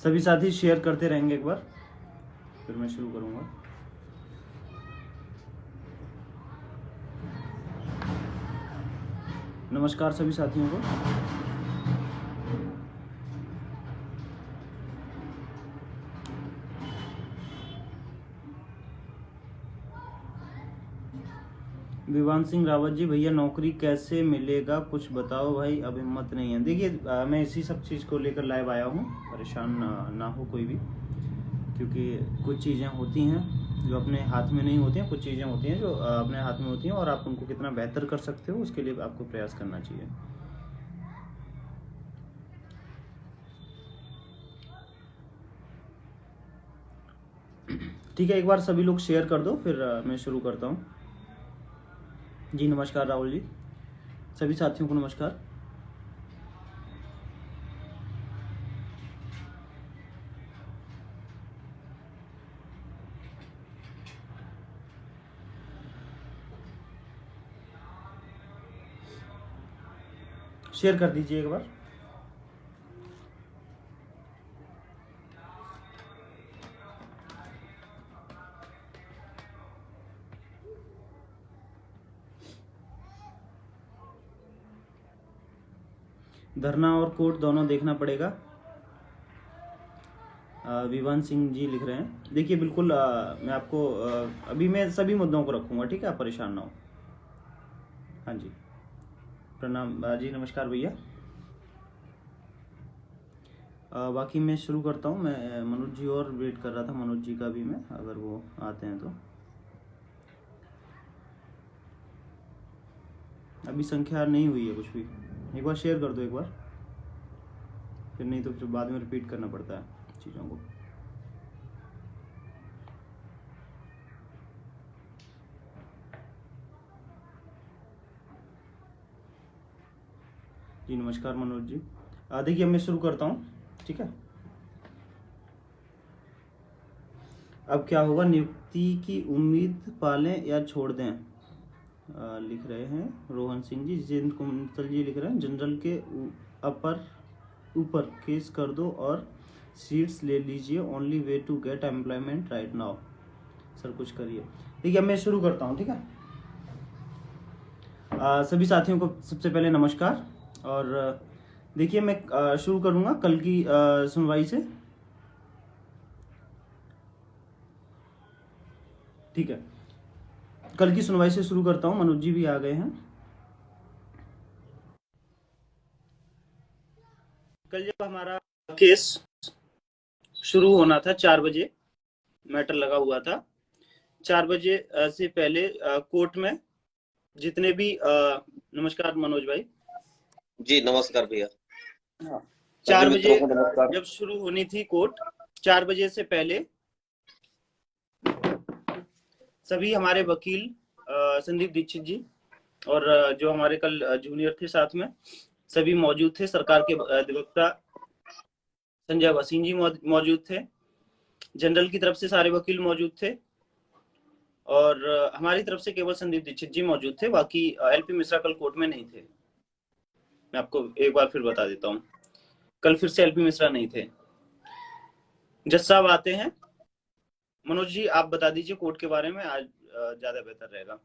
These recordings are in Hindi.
सभी साथी शेयर करते रहेंगे एक बार, फिर मैं शुरू करूंगा। नमस्कार सभी साथियों को। विवान सिंह रावत जी, भैया नौकरी कैसे मिलेगा कुछ बताओ भाई, अब हिम्मत नहीं है। देखिए मैं इसी सब चीज़ को लेकर लाइव आया हूँ, परेशान ना हो कोई भी, क्योंकि कुछ चीज़ें होती हैं जो अपने हाथ में नहीं होती हैं, कुछ चीज़ें होती हैं जो अपने हाथ में होती हैं, और आप उनको कितना बेहतर कर सकते हो उसके लिए आपको प्रयास करना चाहिए। ठीक है, एक बार सभी लोग शेयर कर दो, फिर मैं शुरू करता हूँ। जी नमस्कार राहुल जी, सभी साथियों को नमस्कार। शेयर कर दीजिए एक बार। धरना और कोर्ट दोनों देखना पड़ेगा, विवान सिंह जी लिख रहे हैं। देखिए बिल्कुल मैं आपको अभी मैं सभी मुद्दों को रखूंगा, ठीक है, आप परेशान ना हो। हाँ जी, प्रणाम जी, नमस्कार भैया। बाकी मैं शुरू करता हूँ। मैं मनोज जी और वेट कर रहा था, मनोज जी का भी मैं, अगर वो आते हैं तो। अभी संख्या नहीं हुई है कुछ भी, एक बार शेयर कर दो एक बार, फिर नहीं तो फिर बाद में रिपीट करना पड़ता है चीज़ों को। जी नमस्कार मनोज जी। देखिए मैं शुरू करता हूँ, ठीक है। अब क्या होगा, नियुक्ति की उम्मीद पालें या छोड़ दें, लिख रहे हैं रोहन सिंह जी। जितेंद्र कुंतल जी लिख रहे हैं जनरल के ऊपर केस कर दो और सीट्स ले लीजिए, only way to get employment right now. Sir कुछ करिए। ठीक है मैं शुरू करता हूँ, ठीक है। सभी साथियों को सबसे पहले नमस्कार। और देखिए मैं शुरू करूँगा कल की सुनवाई से, ठीक है। कल की सुनवाई से शुरू करता हूँ। मनोज जी भी आ गए हैं। कल जब हमारा केस शुरू होना था 4 बजे, मैटर लगा हुआ था 4 बजे से पहले कोर्ट में जितने भी नमस्कार मनोज भाई। जी नमस्कार भैया। 4 बजे को नमस्कार। जब शुरू होनी थी कोर्ट, 4 बजे से पहले सभी हमारे वकील संदीप दीक्षित जी और जो हमारे कल जूनियर थे साथ में, सभी मौजूद थे। सरकार के अधिवक्ता संजय वसीम जी मौजूद थे। जनरल की तरफ से सारे वकील मौजूद थे, और हमारी तरफ से केवल संदीप दीक्षित जी मौजूद थे। बाकी एलपी मिश्रा कल कोर्ट में नहीं थे। मैं आपको एक बार फिर बता देता हूँ, कल फिर से एलपी मिश्रा नहीं थे। जज साहब आते हैं। मनोज जी आप बता दीजिए कोर्ट के बारे में, आज ज्यादा बेहतर रहेगा।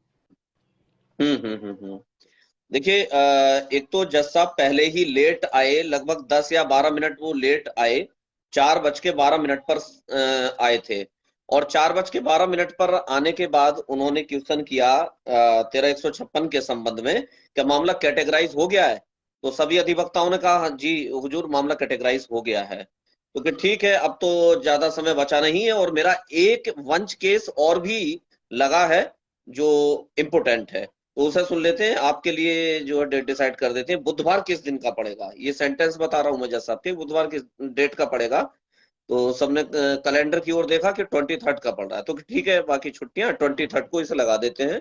देखिए एक तो जज साहब पहले ही लेट आए, लगभग 10 या 12 मिनट वो लेट आए। 4:12 पर आए थे, और 4:12 पर आने के बाद उन्होंने क्वेश्चन किया 13-156 के संबंध में, क्या मामला कैटेगराइज हो गया है? तो सभी अधिवक्ताओं ने कहा हाँ जी हुजूर मामला कैटेगराइज हो गया है। तो कि ठीक है, अब तो ज्यादा समय बचा नहीं है, और मेरा एक वंश केस और भी लगा है जो इम्पोर्टेंट है, तो उसे सुन लेते हैं। आपके लिए जो है डेट डिसाइड कर देते हैं। बुधवार किस दिन का पड़ेगा, ये सेंटेंस बता रहा हूं मैं जज साहब के, बुधवार किस डेट का पड़ेगा। तो सबने कैलेंडर की ओर देखा कि 23 का पड़ रहा है, तो ठीक है बाकी छुट्टियां 23 को इसे लगा देते हैं।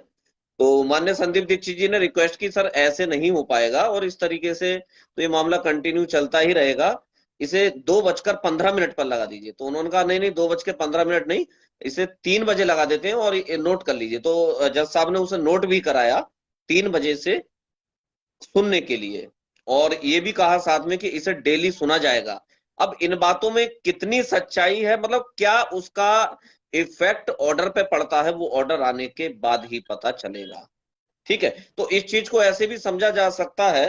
तो माननीय संदीप दीक्षित जी ने रिक्वेस्ट की सर ऐसे नहीं हो पाएगा, और इस तरीके से तो ये मामला कंटिन्यू चलता ही रहेगा, इसे 2:15 पर लगा दीजिए। तो उन्होंने कहा नहीं नहीं 2:15 नहीं, इसे 3 बजे लगा देते हैं और नोट कर लीजिए। तो जज साहब ने उसे नोट भी कराया 3 बजे से सुनने के लिए, और ये भी कहा साथ में कि इसे डेली सुना जाएगा। अब इन बातों में कितनी सच्चाई है, मतलब क्या उसका इफेक्ट ऑर्डर पे पड़ता है, वो ऑर्डर आने के बाद ही पता चलेगा। ठीक है, तो इस चीज को ऐसे भी समझा जा सकता है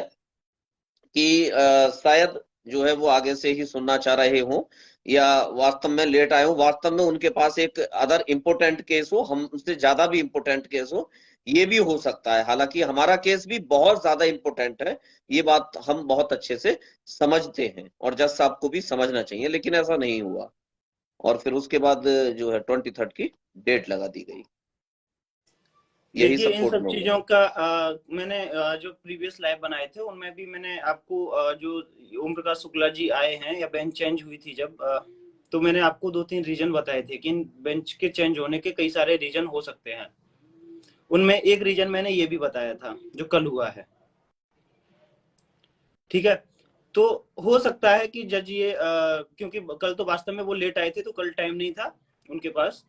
कि शायद जो है वो आगे से ही सुनना चाह रहे हो, या वास्तव में लेट आए हो, वास्तव में उनके पास एक अदर इम्पोर्टेंट केस हो, हम उससे ज्यादा भी इम्पोर्टेंट केस हो, ये भी हो सकता है। हालांकि हमारा केस भी बहुत ज्यादा इम्पोर्टेंट है, ये बात हम बहुत अच्छे से समझते हैं और जज साहब को भी समझना चाहिए, लेकिन ऐसा नहीं हुआ। और फिर उसके बाद जो है 23 की डेट लगा दी गई। यही देखिए सब इन कोर्ट सब में हुआ। चीजों का मैंने जो प्रीवियस लाइव बनाए थे उनमें भी मैंने आपको जो ओम प्रकाश शुक्ला जी आए हैं या बेंच चेंज हुई थी जब तो मैंने आपको 2-3 रीजन बताए थे कि इन बेंच के चेंज होने के कई सारे रीजन हो सकते हैं। उनमें एक रीजन मैंने ये भी बताया था जो कल हुआ है। ठीक है, तो हो सकता है कि जज ये क्योंकि कल तो वास्तव में वो लेट आए थे तो कल टाइम नहीं था उनके पास,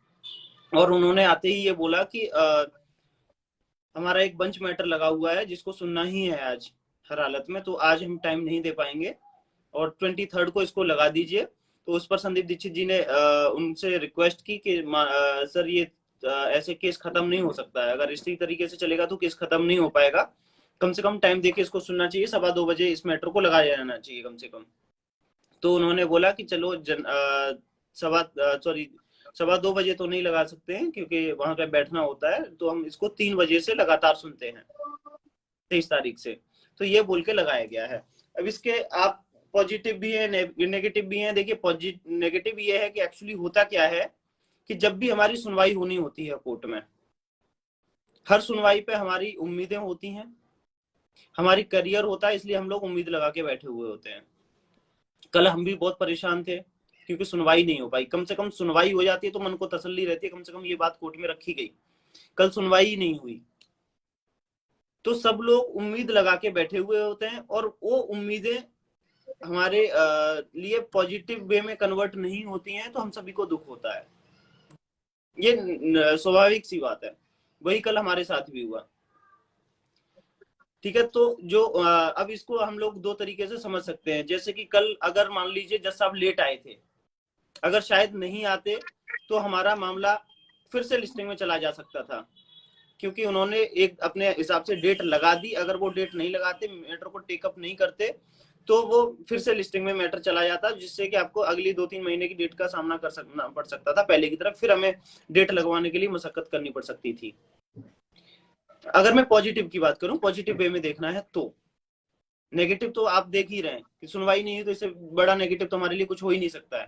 और उन्होंने आते ही ये बोला कि हमारा एक बंच मैटर लगा हुआ है जिसको सुनना ही है आज हर हालत में, तो आज हम टाइम नहीं दे पाएंगे और 23 को इसको लगा दीजिए। तो उस पर संदीप दीक्षित जी ने उनसे रिक्वेस्ट की कि सर ये ऐसे केस खत्म नहीं हो सकता है, अगर इसी तरीके से चलेगा तो केस खत्म नहीं हो पाएगा, कम से कम टाइम देके इसको सुनना चाहिए, 2:15 इस मैटर को लगाया जाना चाहिए कम से कम। तो उन्होंने बोला कि चलो सॉरी 2:15 तो नहीं लगा सकते हैं क्योंकि वहां पे बैठना होता है, तो हम इसको 3 बजे से लगातार सुनते हैं 23 तारीख से। तो ये बोल के लगाया गया है। अब इसके आप पॉजिटिव भी है नेगेटिव भी है। देखिए पॉजिटिव नेगेटिव ये है कि एक्चुअली होता क्या है कि जब भी हमारी सुनवाई होनी होती है कोर्ट में, हर सुनवाई पे हमारी उम्मीदें होती हैं, हमारी करियर होता है, इसलिए हम लोग उम्मीद लगा के बैठे हुए होते हैं। कल हम भी बहुत परेशान थे क्योंकि सुनवाई नहीं हो पाई। कम से कम सुनवाई हो जाती है तो मन को तसल्ली रहती है, कम से कम ये बात कोर्ट में रखी गई। कल सुनवाई ही नहीं हुई तो सब लोग उम्मीद लगा के बैठे हुए होते हैं और वो उम्मीदें हमारे लिए पॉजिटिव वे में कन्वर्ट नहीं होती हैं, तो हम सभी को दुख होता है। ये स्वाभाविक सी बात है, वही कल हमारे साथ भी हुआ। ठीक है, तो जो अब इसको हम लोग दो तरीके से समझ सकते हैं। जैसे कि कल अगर मान लीजिए जज साहब लेट आए थे, अगर शायद नहीं आते तो हमारा मामला फिर से लिस्टिंग में चला जा सकता था, क्योंकि उन्होंने एक अपने हिसाब से डेट लगा दी। अगर वो डेट नहीं लगाते, मैटर को टेकअप नहीं करते, तो वो फिर से लिस्टिंग में मैटर चला जाता, जिससे कि आपको अगली 2-3 महीने की डेट का सामना करना पड़ सकता था पहले की तरफ, फिर हमें डेट लगवाने के लिए मशक्कत करनी पड़ सकती थी। अगर मैं पॉजिटिव की बात करूं, पॉजिटिव वे में देखना है तो नेगेटिव तो आप देख ही रहे हैं कि सुनवाई नहीं है, तो इससे बड़ा नेगेटिव तो हमारे लिए कुछ हो ही नहीं सकता है।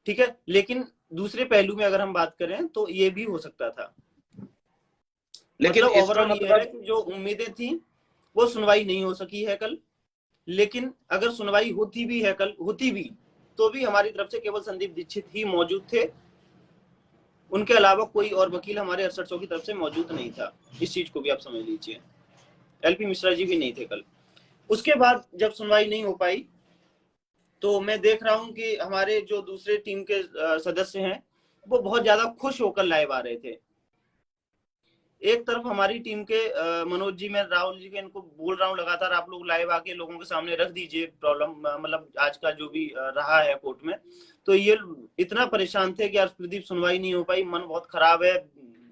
ठीक है, लेकिन दूसरे पहलू में अगर हम बात करें तो ये भी हो सकता था। लेकिन मतलब इसका ओवरऑल ये है मतलब कि जो उम्मीदें थी वो सुनवाई नहीं हो सकी है कल, लेकिन अगर सुनवाई होती भी है कल, होती भी तो भी हमारी तरफ से केवल संदीप दीक्षित ही मौजूद थे, उनके अलावा कोई और वकील हमारे 68 की तरफ से मौजूद नहीं था। इस चीज को भी आप समझ लीजिए, एलपी मिश्रा जी भी नहीं थे कल। उसके बाद जब सुनवाई नहीं हो पाई तो मैं देख रहा हूं कि हमारे जो दूसरे टीम के सदस्य हैं वो बहुत ज्यादा खुश होकर लाइव आ रहे थे। एक तरफ हमारी टीम के मनोज जी, मैं राहुल जी के इनको बोल रहा हूँ लगातार, आप लोग लाइव आके लोगों के सामने रख दीजिए प्रॉब्लम, मतलब आज का जो भी रहा है कोर्ट में। तो ये इतना परेशान थे कि यार प्रदीप सुनवाई नहीं हो पाई, मन बहुत खराब है,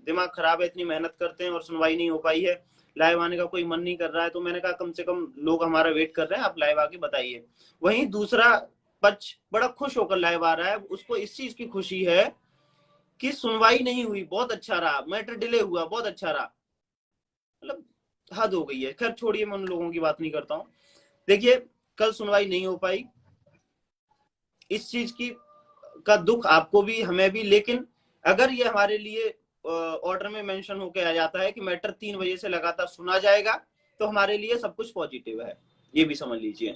दिमाग खराब है, इतनी मेहनत करते हैं और सुनवाई नहीं हो पाई है, लाइव आने का कोई मन नहीं कर रहा है। तो मैंने कहा कम से कम लोग हमारा वेट कर रहे हैं, आप लाइव आके बताइए। वहीं दूसरा पक्ष बड़ा खुश होकर लाइव आ रहा है, उसको इस चीज की खुशी है कि सुनवाई नहीं हुई, बहुत अच्छा रहा, मैटर डिले हुआ, बहुत अच्छा रहा। मतलब हद हो गई है। खैर छोड़िए, मैं उन लोगों की बात नहीं करता हूँ। देखिए कल सुनवाई नहीं हो पाई, इस चीज की का दुख आपको भी हमें भी, लेकिन अगर ये हमारे लिए ऑर्डर में मेंशन होकर आ जाता है कि मैटर 3 बजे से लगातार सुना जाएगा, तो हमारे लिए सब कुछ पॉजिटिव है, ये भी समझ लीजिए।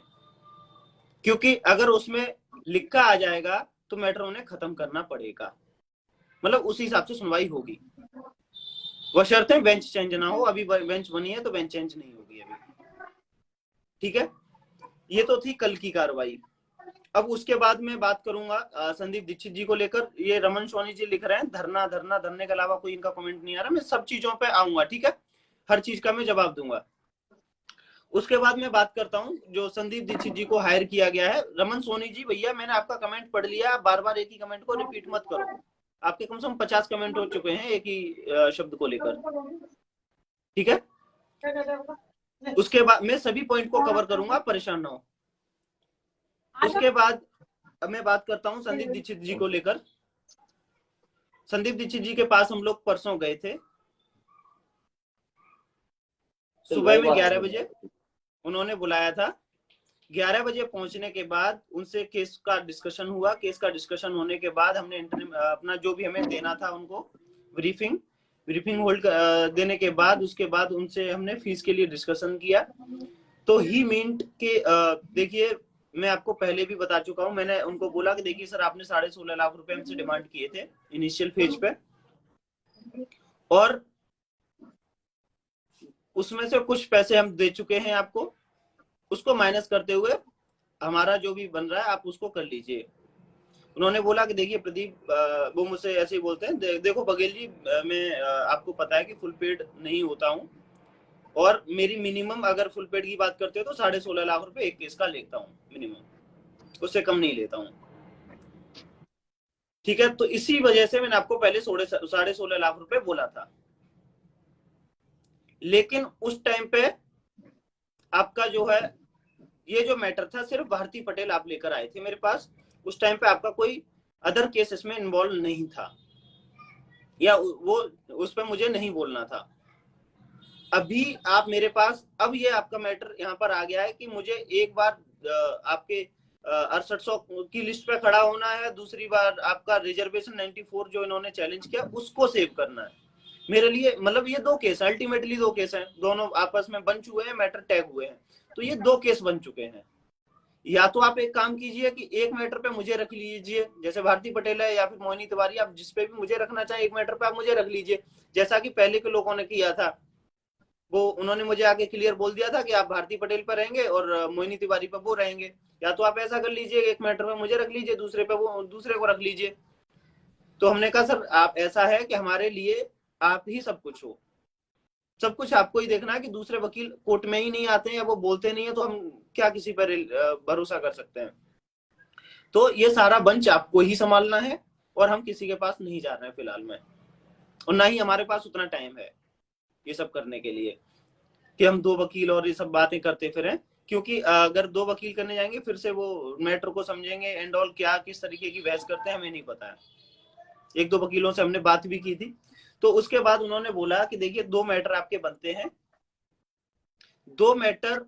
क्योंकि अगर उसमें लिखा आ जाएगा तो मैटर उन्हें खत्म करना पड़ेगा, मतलब उसी हिसाब से सुनवाई होगी, बशर्ते बेंच चेंज ना हो। अभी बेंच बनी है तो बेंच चेंज नहीं होगी अभी। ठीक है, ये तो थी कल की कार्रवाई। अब उसके बाद मैं बात करूंगा संदीप दीक्षित जी को लेकर। ये रमन सोनी जी लिख रहे हैं धरना धरना, धरने के अलावा कोई इनका कमेंट नहीं आ रहा। मैं सब चीजों पे आऊंगा, ठीक है, हर चीज का मैं जवाब दूंगा। उसके बाद मैं बात करता हूँ जो संदीप दीक्षित जी को हायर किया गया है। रमन सोनी जी, भैया मैंने आपका कमेंट पढ़ लिया, बार बार एक ही कमेंट को रिपीट मत करो। आपके कम से कम 50 कमेंट हो चुके हैं एक ही शब्द को लेकर, ठीक है। उसके बाद मैं सभी पॉइंट को कवर करूंगा, परेशान ना हो। उसके बाद अब मैं बात करता हूँ संदीप दीक्षित जी को लेकर। संदीप दीक्षित जी के पास हम लोग परसों गए थे सुबह में 11 बजे, उन्होंने बुलाया था। 11 बजे पहुंचने के बाद उनसे केस का डिस्कशन हुआ। केस का डिस्कशन होने के बाद हमने अपना जो भी हमें देना था उनको ब्रीफिंग होल्ड देने के बाद, उसके बाद उनसे हमने फीस के लिए डिस्कशन किया। तो ही मीन्ट के देखिए, मैं आपको पहले भी बता चुका हूं, मैंने उनको बोला कि देखिए सर, आपने 16.5 लाख रुपए हमसे डिमांड किए थे इनिशियल फेज पे, और उसमें से कुछ पैसे हम दे चुके हैं आपको, उसको माइनस करते हुए हमारा जो भी बन रहा है आप उसको कर लीजिए। उन्होंने बोला कि देखिए प्रदीप, वो मुझसे ऐसे ही बोलते हैं, देखो बघेल जी, मैं आपको पता है कि फुल पेड नहीं होता हूँ, और मेरी मिनिमम अगर फुल पेड की बात करते हो तो 16.5 लाख रुपए एक केस का लेता हूँ मिनिमम, उससे कम नहीं लेता हूँ, ठीक है। तो इसी वजह से मैंने आपको पहले 16.5 लाख रुपए बोला था। लेकिन उस टाइम पे आपका जो है, ये जो मैटर था सिर्फ भारती पटेल आप लेकर आए थे मेरे पास। उस टाइम पे आपका कोई अदर केस इसमें इन्वॉल्व नहीं था, या वो उस पर मुझे नहीं बोलना था। अभी आप मेरे पास, अब ये आपका मैटर यहाँ पर आ गया है कि मुझे एक बार आपके 6800 की लिस्ट पे खड़ा होना है, दूसरी बार आपका रिजर्वेशन 94 जो इन्होंने चैलेंज किया उसको सेव करना है मेरे लिए। मतलब ये दो केस, अल्टीमेटली दो केस हैं, दोनों आपस में बन चुके हैं, मैटर टैग हुए हैं, तो ये दो केस बन चुके हैं। या तो आप एक काम कीजिए कि एक मैटर पे मुझे रख लीजिए, जैसे भारती पटेल है या फिर मोहिनी तिवारी, आप जिस पे भी मुझे रखना चाहे एक मैटर पे आप मुझे रख लीजिए, जैसा कि पहले के लोगों ने किया था। वो उन्होंने मुझे आगे क्लियर बोल दिया था कि आप भारती पटेल पर रहेंगे और मोहिनी तिवारी पर वो रहेंगे। या तो आप ऐसा कर लीजिए, एक मैटर में मुझे रख लीजिए, दूसरे पे वो दूसरे को रख लीजिए। तो हमने कहा सर, आप ऐसा है कि हमारे लिए आप ही सब कुछ हो, सब कुछ आपको ही देखना है, कि दूसरे वकील कोर्ट में ही नहीं आते हैं या वो बोलते नहीं है तो हम क्या किसी पर भरोसा कर सकते हैं। तो ये सारा बंच आपको ही संभालना है, और हम किसी के पास नहीं जा रहे हैं फिलहाल में, और ना ही हमारे पास उतना टाइम है ये सब करने के लिए कि हम दो वकील और ये सब बातें करते फिरें। क्योंकि अगर दो वकील करने जाएंगे फिर से वो मैटर को समझेंगे एंड ऑल, क्या किस तरीके की बहस करते हैं हमें नहीं पता है। एक दो वकीलों से हमने बात भी की थी। तो उसके बाद उन्होंने बोला कि देखिए दो मैटर आपके बनते हैं, दो मैटर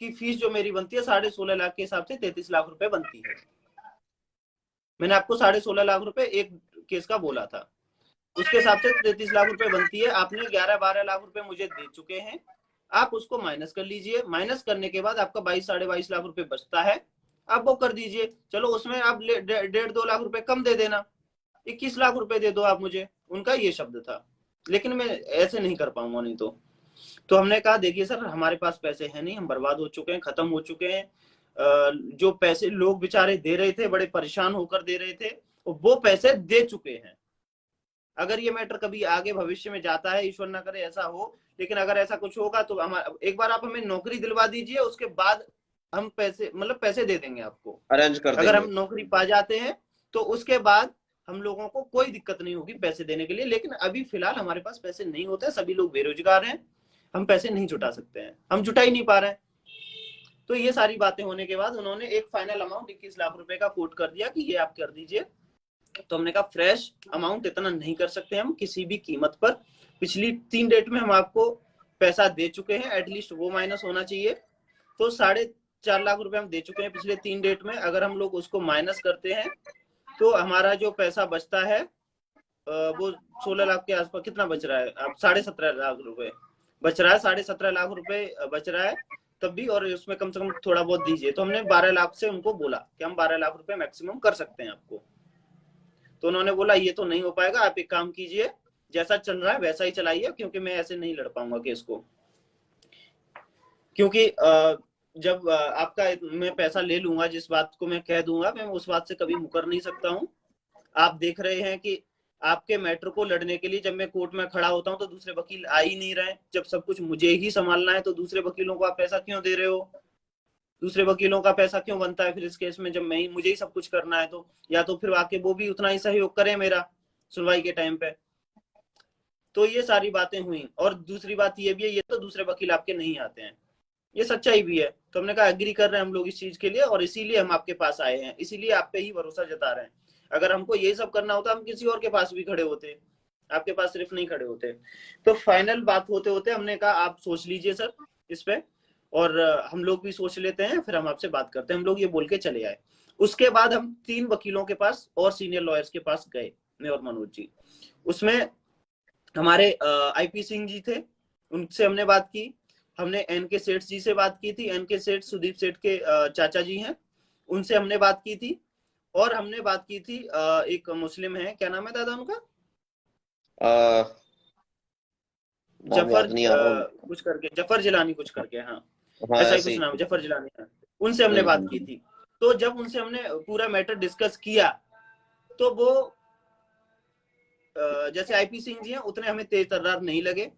की फीस जो मेरी बनती है 16.5 लाख के हिसाब से 33 लाख रुपए बनती है। मैंने आपको 16.5 लाख रुपए एक केस का बोला था, उसके हिसाब से 33 लाख रुपए बनती है। आपने 11-12 लाख रुपए मुझे दे चुके हैं, आप उसको माइनस कर लीजिए। माइनस करने के बाद आपका 22-22.5 लाख रुपए बचता है, आप वो कर दीजिए। चलो उसमें आप 1.5-2 लाख रुपए कम दे देना, 21 लाख रुपए दे दो आप मुझे, उनका ये शब्द था। लेकिन मैं ऐसे नहीं कर पाऊंगा, नहीं तो हमने कहा देखिए सर, हमारे पास पैसे हैं नहीं, हम बर्बाद हो चुके हैं, खत्म हो चुके हैं। जो पैसे लोग बेचारे दे रहे थे, बड़े परेशान होकर दे रहे थे, वो पैसे दे चुके हैं। अगर ये मैटर कभी आगे भविष्य में जाता है, ईश्वर ना करे ऐसा हो, लेकिन अगर ऐसा कुछ होगा तो एक बार आप हमें नौकरी दिलवा दीजिए, उसके बाद हम पैसे, मतलब पैसे दे देंगे आपको। अरेंज कर अगर देंगे। हम नौकरी पा जाते हैं तो उसके बाद हम लोगों को कोई दिक्कत नहीं होगी पैसे देने के लिए। लेकिन अभी फिलहाल हमारे पास पैसे नहीं होते, सभी लोग बेरोजगार हैं, हम पैसे नहीं जुटा सकते हैं, हम जुटा ही नहीं पा रहे हैं। तो ये सारी बातें होने के बाद उन्होंने एक फाइनल अमाउंट 21 लाख रुपए का कोट कर दिया कि ये आप कर दीजिए। तो हमने कहा फ्रेश अमाउंट इतना नहीं कर सकते हम किसी भी कीमत पर। पिछली 3 डेट में हम आपको पैसा दे चुके हैं, एटलीस्ट वो माइनस होना चाहिए। तो 4.5 लाख रुपए हम दे चुके हैं पिछले 3 डेट में। अगर हम लोग उसको माइनस करते हैं तो हमारा जो पैसा बचता है वो 16 लाख के आसपास कितना बच रहा है, अब 17.5 लाख रुपए बच रहा है, 17.5 लाख रुपए बच रहा है तब भी, और उसमें कम से कम थोड़ा बहुत दीजिए। तो हमने 12 लाख से उनको बोला कि हम 12 लाख रुपए मैक्सिमम कर सकते हैं आपको। तो उन्होंने बोला ये तो नहीं हो पाएगा, आप एक काम कीजिए, जैसा चल रहा है वैसा ही चलाइए, क्योंकि मैं ऐसे नहीं लड़ पाऊंगा केस को। क्योंकि जब आपका मैं पैसा ले लूंगा, जिस बात को मैं कह दूंगा, मैं उस बात से कभी मुकर नहीं सकता हूँ। आप देख रहे हैं कि आपके मैटर को लड़ने के लिए जब मैं कोर्ट में खड़ा होता हूँ तो दूसरे वकील आ ही नहीं रहे। जब सब कुछ मुझे ही संभालना है तो दूसरे वकीलों को आप पैसा क्यों दे रहे हो? दूसरे वकीलों का पैसा क्यों बनता है फिर इस केस में, जब मैं ही मुझे ही सब कुछ करना है? तो या तो फिर आके वो भी उतना ही सहयोग करें मेरा सुनवाई के टाइम पे। तो ये सारी बातें हुई। और दूसरी बात ये भी है, ये तो दूसरे वकील आपके नहीं आते हैं, ये सच्चाई भी है। तो हमने कहा एग्री कर रहे हैं हम लोग इस चीज के लिए, और इसीलिए हम आपके पास आए हैं, इसीलिए आप पे ही भरोसा जता रहे हैं। अगर हमको यही सब करना होता हम किसी और के पास भी खड़े होते, आपके पास सिर्फ नहीं खड़े होते। तो फाइनल बात होते होते हमने कहा आप सोच लीजिए सर इस पे, और हम लोग भी सोच लेते हैं, फिर हम आपसे बात करते हैं। हम लोग ये बोल के चले आए। उसके बाद हम 3 वकीलों के पास और सीनियर लॉयर्स के पास गए, मैं और मनोज जी। उसमें हमारे आईपी सिंह जी थे, उनसे हमने बात की। हमने एन के सेठ जी से बात की थी, एन के सेठ सुदीप सेठ के चाचा जी हैं, उनसे हमने बात की थी। और हमने बात की थी एक मुस्लिम है, क्या नाम है दादा उनका? नाम जफर याद नहीं आ रहा। कुछ करके, जफर जिलानी कुछ करके, हाँ हाँ ऐसा ही ऐसे कुछ ही नाम है, कुछ। जफर जिलानी है। उनसे हमने बात की हम्म। थी। तो जब उनसे हमने पूरा मैटर डिस्कस किया तो वो जैसे आईपी सिंह जी हैं उतने हमें तेज तर्रार नहीं लगे।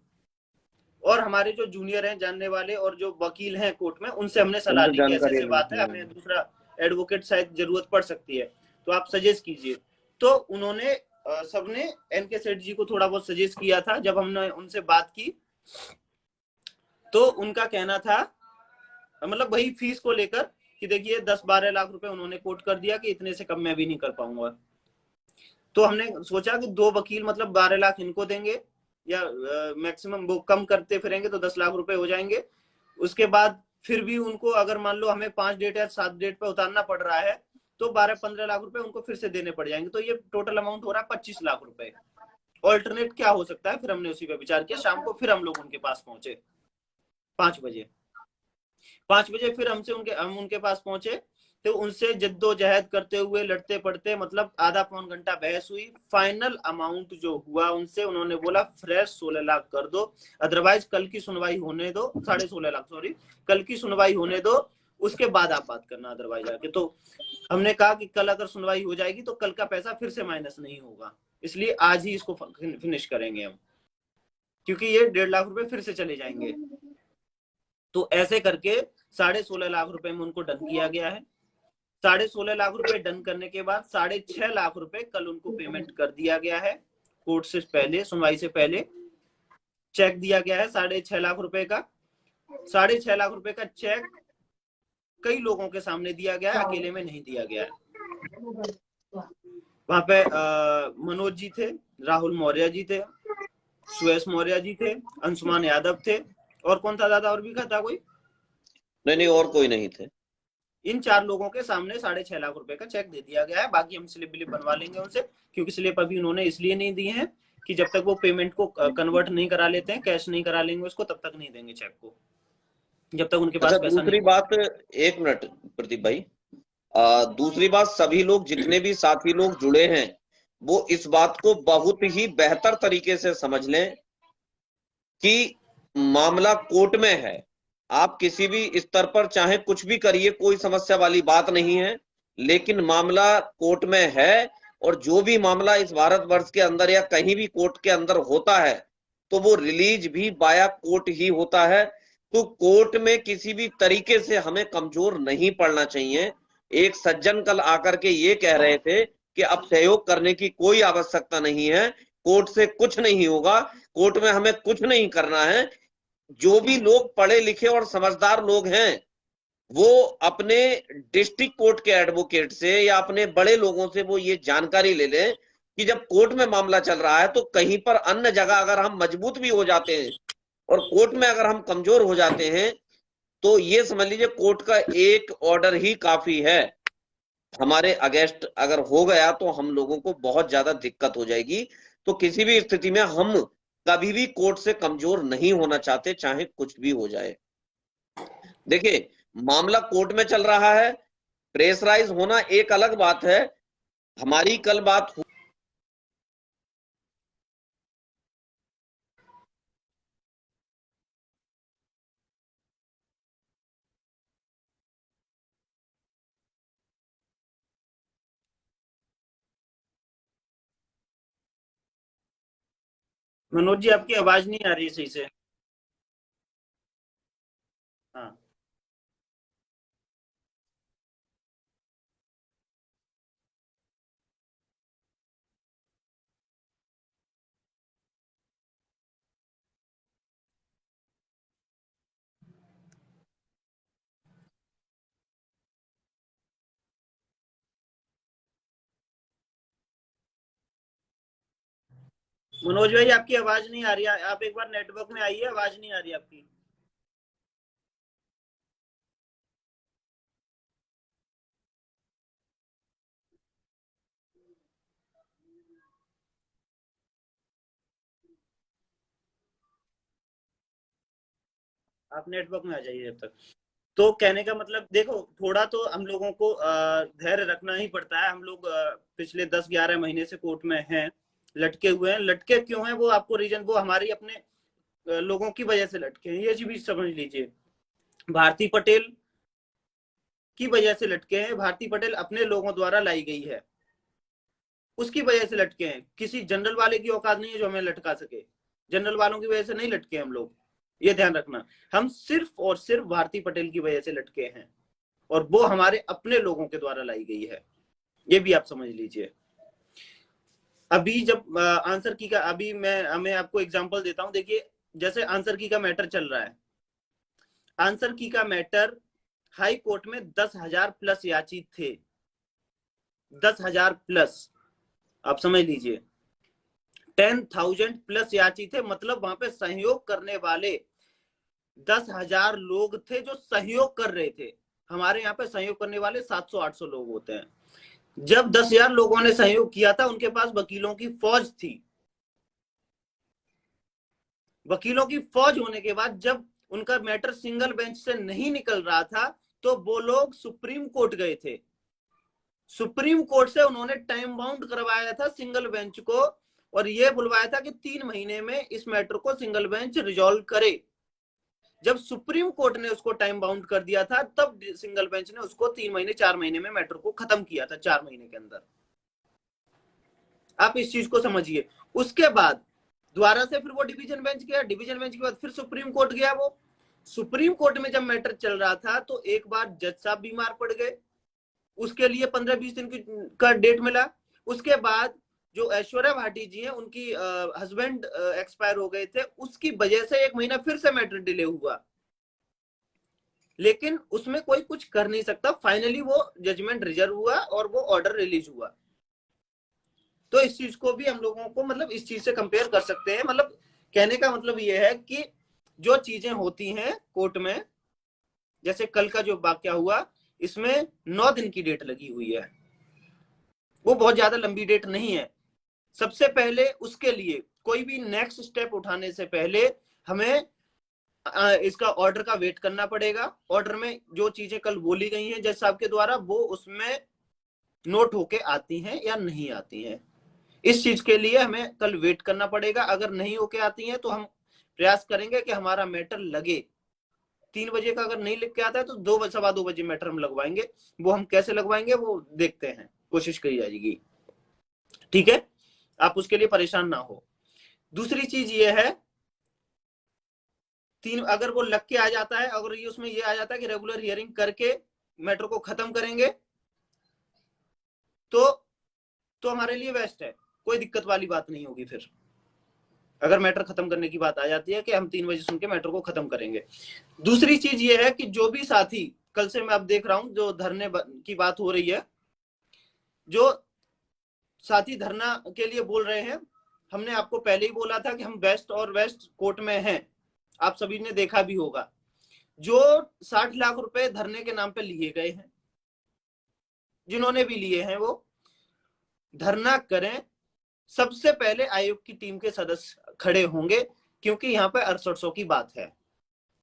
और हमारे जो जूनियर हैं जानने वाले और जो वकील हैं कोर्ट में, उनसे हमने सलाह उनको ली कि ऐसे जानकारी ऐसे है। बात है, हमें दूसरा एडवोकेट शायद जरूरत पड़ सकती है, तो आप सजेस्ट कीजिए। तो उन्होंने सबने एन के सेठ जी को थोड़ा बहुत सजेस्ट किया था। जब हमने उनसे बात की तो उनका कहना था, मतलब वही फीस को लेकर, कि देखिए 10-12 लाख रुपए उन्होंने कोट कर दिया कि इतने से कम मैं भी नहीं कर पाऊंगा। तो हमने सोचा कि 2 वकील मतलब 12 लाख इनको देंगे, या मैक्सिमम वो कम करते फिरेंगे तो 10 लाख रुपए हो जाएंगे। उसके बाद फिर भी उनको अगर मान लो हमें 5 डेट या 7 डेट पे उतारना पड़ रहा है तो 12-15 लाख रुपए उनको फिर से देने पड़ जाएंगे। तो ये टोटल अमाउंट हो रहा है 25 लाख रुपए। ऑल्टरनेट क्या हो सकता है? फिर हमने उसी पे विचार किया। शाम को फिर हम लोग उनके पास पहुंचे 5 बजे। 5 बजे फिर हम उनके पास पहुंचे। तो उनसे जद्दोजहद करते हुए लड़ते पड़ते मतलब आधा पौन घंटा बहस हुई। फाइनल अमाउंट जो हुआ उनसे, उन्होंने बोला फ्रेश 16 लाख कर दो, अदरवाइज कल की सुनवाई होने दो, 16.5 लाख सॉरी, कल की सुनवाई होने दो, उसके बाद आप बात करना अदरवाइज आके। तो हमने कहा कि कल अगर सुनवाई हो जाएगी तो कल का पैसा फिर से माइनस नहीं होगा, इसलिए आज ही इसको फिनिश करेंगे हम, क्योंकि ये 1.5 लाख रुपए फिर से चले जाएंगे। तो ऐसे करके 16.5 लाख रुपए में उनको डन किया गया है। 16.5 लाख रुपए डन करने के बाद 6.5 लाख रुपए कल उनको पेमेंट कर दिया गया है। कोर्ट से पहले, सुनवाई से पहले चेक दिया गया है 6.5 लाख रुपए का। 6.5 लाख रुपए का चेक कई लोगों के सामने दिया गया है, अकेले में नहीं दिया गया है। वहां पे मनोज जी थे, राहुल मौर्य जी थे, सुयश मौर्य जी थे, अंशुमान यादव थे, और कौन था दादा? और भी था कोई? नहीं नहीं, और कोई नहीं थे। इन 4 लोगों के सामने 6.5 लाख रुपए का चेक दे दिया गया है। बाकी हम स्लिप विलिप बनवा लेंगे उनसे, क्योंकि स्लिप अभी उन्होंने इसलिए नहीं दी है कि जब तक वो पेमेंट को कन्वर्ट नहीं करा लेते हैं, कैश नहीं करा लेंगे उसको, तब तक नहीं देंगे चेक को, जब तक उनके अच्छा पास पैसा नहीं दूसरी पहुंचे। बात, एक मिनट प्रदीप भाई। दूसरी बात, सभी लोग जितने भी साथी लोग जुड़े हैं वो इस बात को बहुत ही बेहतर तरीके से समझ लें कि मामला कोर्ट में है। आप किसी भी स्तर पर चाहे कुछ भी करिए, कोई समस्या वाली बात नहीं है, लेकिन मामला कोर्ट में है। और जो भी मामला इस भारतवर्ष के अंदर या कहीं भी कोर्ट के अंदर होता है तो वो रिलीज भी बाया कोर्ट ही होता है। तो कोर्ट में किसी भी तरीके से हमें कमजोर नहीं पड़ना चाहिए। एक सज्जन कल आकर के ये कह रहे थे कि अब सहयोग करने की कोई आवश्यकता नहीं है, कोर्ट से कुछ नहीं होगा, कोर्ट में हमें कुछ नहीं करना है। जो भी लोग पढ़े लिखे और समझदार लोग हैं वो अपने डिस्ट्रिक्ट कोर्ट के एडवोकेट से या अपने बड़े लोगों से वो ये जानकारी ले लें कि जब कोर्ट में मामला चल रहा है तो कहीं पर अन्य जगह अगर हम मजबूत भी हो जाते हैं और कोर्ट में अगर हम कमजोर हो जाते हैं तो ये समझ लीजिए कोर्ट का एक ऑर्डर ही काफी है। हमारे अगेंस्ट अगर हो गया तो हम लोगों को बहुत ज्यादा दिक्कत हो जाएगी। तो किसी भी स्थिति में हम कभी भी कोर्ट से कमजोर नहीं होना चाहते, चाहे कुछ भी हो जाए। देखिए, मामला कोर्ट में चल रहा है, प्रेशराइज होना एक अलग बात है। हमारी कल बात मनोज जी आपकी आवाज नहीं आ रही है सही से। हाँ मनोज भाई आपकी आवाज नहीं आ रही है, आप एक बार नेटवर्क में आइए, आवाज नहीं आ रही आपकी। आप नेटवर्क में आ जाइए जब तक। तो कहने का मतलब देखो, थोड़ा तो हम लोगों को धैर्य रखना ही पड़ता है। हम लोग पिछले 10-11 महीने से कोर्ट में हैं, लटके हुए हैं। लटके क्यों हैं वो आपको रीजन, वो हमारी अपने लोगों की वजह से लटके हैं, ये चीज भी समझ लीजिए। भारती पटेल की वजह से लटके हैं, भारती पटेल अपने लोगों द्वारा लाई गई है, उसकी वजह से लटके हैं। किसी जनरल वाले की औकात नहीं है जो हमें लटका सके। जनरल वालों की वजह से नहीं लटके हम लोग, ये ध्यान रखना। हम सिर्फ और सिर्फ भारती पटेल की वजह से लटके हैं, और वो हमारे अपने लोगों के द्वारा लाई गई है, ये भी आप समझ लीजिए। अभी जब आंसर की का, अभी मैं आपको एग्जांपल देता हूं। देखिए, जैसे आंसर की का मैटर चल रहा है, आंसर की का मैटर हाई कोर्ट में 10,000 प्लस याचित थे, 10,000 प्लस, आप समझ लीजिए। 10,000 प्लस याचित थे, मतलब वहां पे सहयोग करने वाले 10,000 लोग थे जो सहयोग कर रहे थे। हमारे यहाँ पे सहयोग करने वाले 700-800 लोग होते हैं। जब 10,000 लोगों ने सहयोग किया था, उनके पास वकीलों की फौज थी। वकीलों की फौज होने के बाद जब उनका मैटर सिंगल बेंच से नहीं निकल रहा था, तो वो लोग सुप्रीम कोर्ट गए थे। सुप्रीम कोर्ट से उन्होंने टाइम बाउंड करवाया था सिंगल बेंच को, और ये बुलवाया था कि 3 महीने में इस मैटर को सिंगल बेंच रिजॉल्व करे। जब सुप्रीम कोर्ट ने उसको टाइम बाउंड कर दिया था, तब सिंगल बेंच ने उसको 3 महीने 4 महीने में मैटर को खत्म किया था, 4 महीने के अंदर। आप इस चीज को समझिए। उसके बाद दोबारा से फिर वो डिवीजन बेंच गया, डिवीजन बेंच के बाद फिर सुप्रीम कोर्ट गया। वो सुप्रीम कोर्ट में जब मैटर चल रहा था, तो एक बार जज साहब बीमार पड़ गए, उसके लिए 15-20 दिन का डेट मिला। उसके बाद जो ऐश्वर्या भाटी जी हैं, उनकी हस्बैंड एक्सपायर हो गए थे, उसकी वजह से 1 महीना फिर से मैटर डिले हुआ। लेकिन उसमें कोई कुछ कर नहीं सकता, फाइनली वो जजमेंट रिजर्व हुआ और वो ऑर्डर रिलीज हुआ। तो इस चीज को भी हम लोगों को मतलब इस चीज से कंपेयर कर सकते हैं। मतलब कहने का मतलब ये है कि जो चीजें होती हैं कोर्ट में, जैसे कल का जो वाकया हुआ, इसमें 9 दिन की डेट लगी हुई है, वो बहुत ज्यादा लंबी डेट नहीं है। सबसे पहले उसके लिए कोई भी नेक्स्ट स्टेप उठाने से पहले हमें इसका ऑर्डर का वेट करना पड़ेगा। ऑर्डर में जो चीजें कल बोली गई हैं जज साहब के द्वारा, वो उसमें नोट होके आती हैं या नहीं आती हैं, इस चीज के लिए हमें कल वेट करना पड़ेगा। अगर नहीं होके आती हैं तो हम प्रयास करेंगे कि हमारा मैटर लगे। 3 बजे का अगर नहीं लिख के आता है तो 2-2:15 बजे मैटर हम लगवाएंगे। वो हम कैसे लगवाएंगे वो देखते हैं, कोशिश करी जाएगी, ठीक है। आप उसके लिए परेशान ना हो। दूसरी चीज ये है, अगर वो लग के आ जाता है, अगर ये उसमें ये आ जाता है कि रेगुलर हियरिंग करके मैटर को खत्म करेंगे, तो हमारे लिए बेस्ट है, कोई दिक्कत वाली बात नहीं होगी। फिर अगर मैटर खत्म करने की बात आ जाती है कि हम 3 बजे सुन के मैटर को खत्म करेंगे। दूसरी चीज ये है कि जो भी साथी, कल से मैं अब देख रहा हूं जो धरने की बात हो रही है, जो साथी धरना के लिए बोल रहे हैं, हमने आपको पहले ही बोला था कि हम वेस्ट और वेस्ट कोर्ट में हैं, आप सभी ने देखा भी होगा। जो 60 लाख रुपए धरने के नाम पे लिए गए हैं, जिन्होंने भी लिए हैं, वो धरना करें। सबसे पहले आयोग की टीम के सदस्य खड़े होंगे, क्योंकि यहाँ पे 6800 की बात है।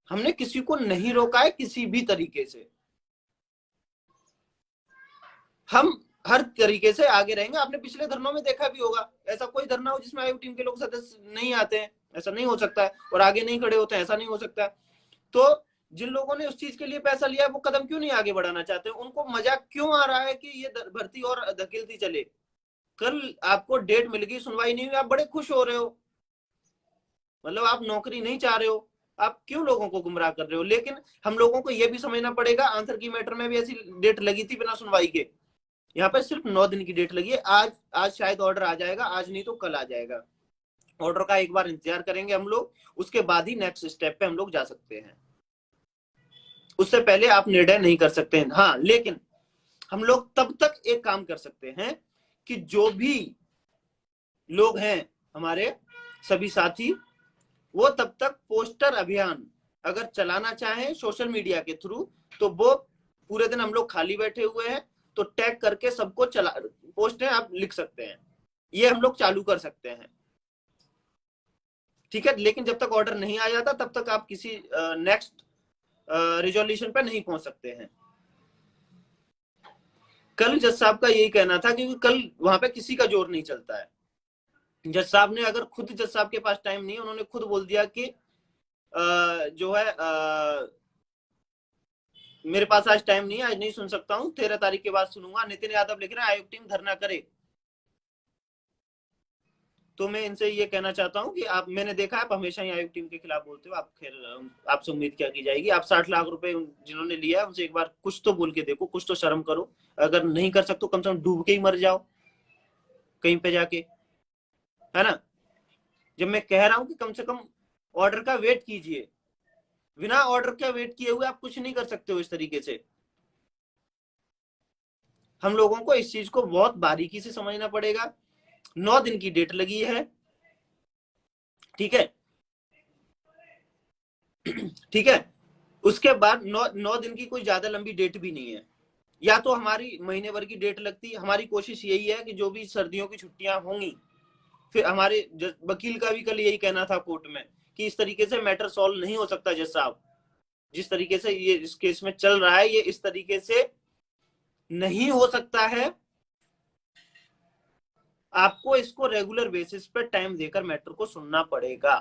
हमने किसी को नहीं रोका है किसी भी तरीके से, हम हर तरीके से आगे रहेंगे। आपने पिछले धरनों में देखा भी होगा, ऐसा कोई धरना हो जिसमें आयोग टीम के लोग सदस्य नहीं आते हैं, ऐसा नहीं हो सकता है, और आगे नहीं खड़े होते हैं, ऐसा नहीं हो सकता है। तो जिन लोगों ने उस चीज के लिए पैसा लिया है, वो कदम क्यों नहीं आगे बढ़ाना चाहते? उनको मजाक क्यों आ रहा है कि ये भर्ती और धकेलती चले? कल आपको डेट मिल गई, सुनवाई नहीं हुई, आप बड़े खुश हो रहे हो। मतलब आप नौकरी नहीं चाह रहे हो, आप क्यों लोगों को गुमराह कर रहे हो। लेकिन हम लोगों को यह भी समझना पड़ेगा, आंसर की मैटर में भी ऐसी डेट लगी थी बिना सुनवाई के, यहाँ पर सिर्फ 9 दिन की डेट लगी है। आज शायद ऑर्डर आ जाएगा, आज नहीं तो कल आ जाएगा। ऑर्डर का एक बार इंतजार करेंगे हम लोग, उसके बाद ही नेक्स्ट स्टेप पे हम लोग जा सकते हैं, उससे पहले आप निर्णय नहीं कर सकते हैं। हाँ, लेकिन हम लोग तब तक एक काम कर सकते हैं कि जो भी लोग हैं हमारे सभी साथी, वो तब तक पोस्टर अभियान अगर चलाना चाहें सोशल मीडिया के थ्रू, तो वो पूरे दिन हम लोग खाली बैठे हुए हैं तो टैग करके सबको चला पोस्टें आप लिख सकते हैं, ये हम लोग चालू कर सकते हैं, ठीक है। लेकिन जब तक ऑर्डर नहीं आ जाता तब तक आप किसी नेक्स्ट रिजोल्यूशन पे नहीं पहुंच सकते हैं। कल जज साहब का यही कहना था, क्योंकि कल वहां पे किसी का जोर नहीं चलता है। जज साहब ने, अगर खुद जज साहब के पास टाइम नहीं है, उन्होंने खुद बोल दिया कि जो है मेरे पास आज टाइम नहीं है, आज नहीं सुन सकता हूं, 13 तारीख के बाद सुनूंगा। नितिन यादव लिख रहे हैं आयोग टीम धरना करे। तो मैं इनसे ये कहना चाहता हूं कि आप, मैंने देखा आप हमेशा ही आयोग टीम के खिलाफ बोलते हो, आप खैर आपसे उम्मीद क्या की जाएगी। आप 60 लाख रुपए जिन्होंने लिया है उनसे एक बार कुछ तो बोल के देखो, कुछ तो शर्म करो। अगर नहीं कर सकते कम से कम डूब के ही मर जाओ कहीं पे जाके, है ना। जब मैं कह रहा हूं कि कम से कम ऑर्डर का वेट कीजिए, बिना ऑर्डर का वेट किए हुए आप कुछ नहीं कर सकते हो इस तरीके से। हम लोगों को इस चीज को बहुत बारीकी से समझना पड़ेगा। 9 दिन की डेट लगी है, ठीक है, ठीक है। उसके बाद 9 दिन की कोई ज्यादा लंबी डेट भी नहीं है, या तो हमारी महीने भर की डेट लगती। हमारी कोशिश यही है कि जो भी सर्दियों की छुट्टियां होंगी, फिर हमारे वकील का भी कल यही कहना था कोर्ट में कि इस तरीके से मैटर सॉल्व नहीं हो सकता जज साहब, जिस तरीके से ये इस केस में चल रहा है, ये इस तरीके से नहीं हो सकता है। आपको इसको रेगुलर बेसिस पे टाइम देकर मैटर को सुनना पड़ेगा।